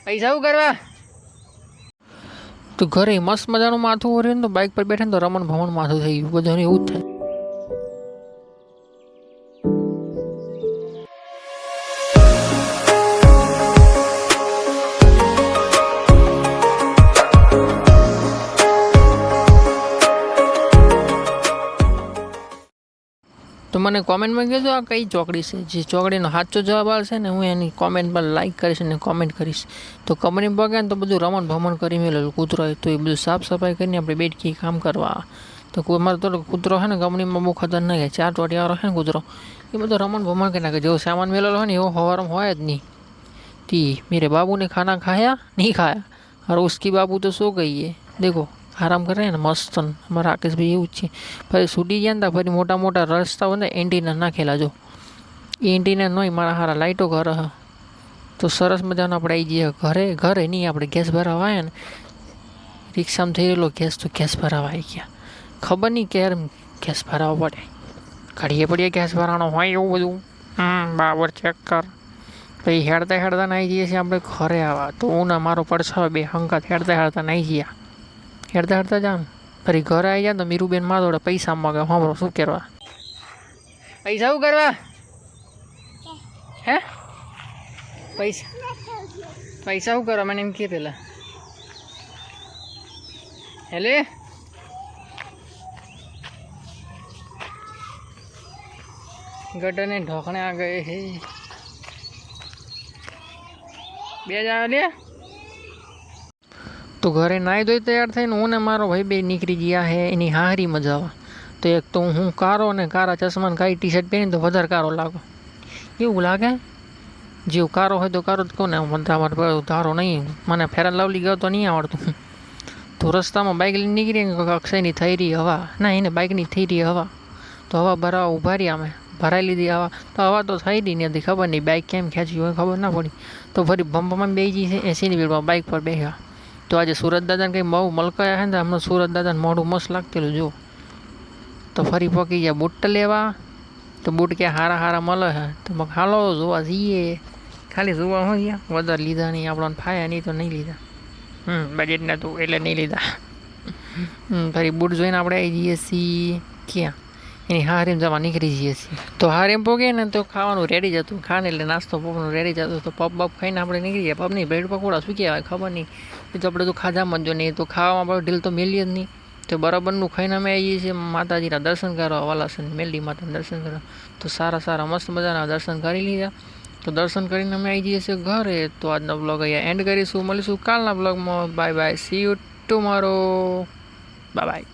પૈસા શું કરવા તો ઘરે મસ્ત મજાનું માથું ઓર્યું ને તો બાઇક પર બેઠે ને તો રમણ ભમણ માથું થઈ ગયું બધાને એવું જ થાય. તો મને કોમેન્ટમાં કહેજો આ કઈ ચોકડી છે. જે ચોકડીનો સાચો જવાબ આવશે ને હું એની કોમેન્ટ પર લાઈક કરીશ અને કોમેન્ટ કરીશ. તો કંપની પગે ને તો બધું રમણ ભમણ કરી મેળેલું કૂતરો હોય તો એ બધું સાફ સફાઈ કરીને આપણે બેઠકી કામ કરવા. તો અમારે તો કૂતરો છે ને કંપનીમાં બહુ ખતરનાક છે. 4 ટોટિયાવાળો છે ને કૂતરો એ બધો રમણ ભમણ કરી નાખે. જેવો સામાન મેળેલો હોય ને એવો હવારમાં હોય જ નહીં. ती मेरे बाबू ने खाना खाया नहीं खाया और उसकी बाबू तो सो गई है. देखो आराम कर रहे हैं ना मस्त. हमारा राकेश भाई એવું જ છે. ફરી છૂટી ગયા ને ફરી મોટા મોટા રસ્તા હોય ને એન્ટીના નાખેલા જો એ એન્ટીના નહીં મારા હારા લાઇટો ઘરે હ તો સરસ મજાનો આપણે આવી જઈએ ઘરે. ઘરે નહીં આપણે ગેસ ભરાવા આવ્યા ને રિક્ષામાં થઈ રહેલો ગેસ તો ગેસ ભરાવા આવી ગયા. ખબર નહીં ક્યારે ગેસ ભરાવવા પડે. ઘડીએ પડીએ ગેસ ભરાવાનો હોય એવું બધું. બરાબર ચેક કર. પછી હેડતા હેડતા નાહી જઈએ છીએ આપણે ઘરે આવવા. તો હું ના મારો પડછાવે બે હંકાત હેડતા હેડતા નાહી ગયા. હેડતા હેડતા જાઓ ને ફરી ઘરે આવી જાય તો મીરુબેન મારા જોડે પૈસા માગે. સાંભળો શું કરવા પૈસા શું કરવા હે પૈસા શું કરવા મને એમ કે પેલા હેલે ગટરને ઢોકણે આ ગયે છે. બે જાવ લે તો ઘરે નાહી ધોઈ તૈયાર થઈને હું ને મારો ભાઈ બે નીકળી ગયા હે એની હારીમાં જવા. તો એક તો હું કારો ને કારા ચશ્મા કાળી ટી શર્ટ પહેરીને તો વધારે કારો લાગો એવું લાગે. જેવું કારો હોય તો કારો જ કહું ને મને ધારો નહીં. મને ફેરન લવલી ગયો તો નહીં આવડતું. તો રસ્તામાં બાઇક લઈને નીકળી અક્ષયની થઈ રહી હવા ના એને બાઇકની થઈ રહી હવા તો હવા ભરાવા ઊભા રહ્યા અમે ભરાઈ લીધી હવા તો હવા તો થઈ રહી નથી. ખબર નહીં બાઇક કેમ ખેંચી હોય ખબર ના પડી. તો ફરી ભંભમાં બેસી જઈ છે 80ની સ્પીડમાં બાઇક પર બેસ્યા. તો આજે સુરત દાદાને કંઈ બહુ મલકાયા છે ને હમણાં સુરત દાદાને મોઢું મસ્ત લાગતેલું જો. તો ફરી પકી ગયા બૂટ લેવા. તો બૂટ ક્યાં હારા હારા મળે છે તો મગ હાલો જોવા જઈએ. ખાલી જોવા હોય ગયા વધારે લીધા નહીં. આપણને ફાયા નહીં તો નહીં લીધા. બજેટના તો એટલે નહીં લીધા. ફરી બૂટ જોઈને આપણે આવી જઈએ છીએ ક્યાં એની હારીમ જવા નીકળી જઈએ છીએ. તો હારીમ પોગે ને તો ખાવાનું રેડી જતું. ખાને એટલે નાસ્તો પપનું રેડી જતું. તો પપ બપ ખાઈને આપણે નીકળી ગયા. પપની બ્રેડ પકોડા શું કહેવાય ખબર નહીં. એ તો આપણે તો ખાધામાં જો નહીં તો ખાવામાં આપણે ઢીલ તો મેલીએ જ નહીં. તો બરાબરનું ખાઈને અમે આવી જઈએ છીએ માતાજીના દર્શન કરવા. વાલાસન મેલડી માતાના દર્શન કરવા. તો સારા મસ્ત મજાના દર્શન કરી લીધા. તો દર્શન કરીને અમે આવી જઈએ છીએ ઘરે. તો આજનો બ્લોગ અહીંયા એન્ડ કરીશું. મળીશું કાલના બ્લોગમાં. Bye bye. C you tomorrow. Bye bye.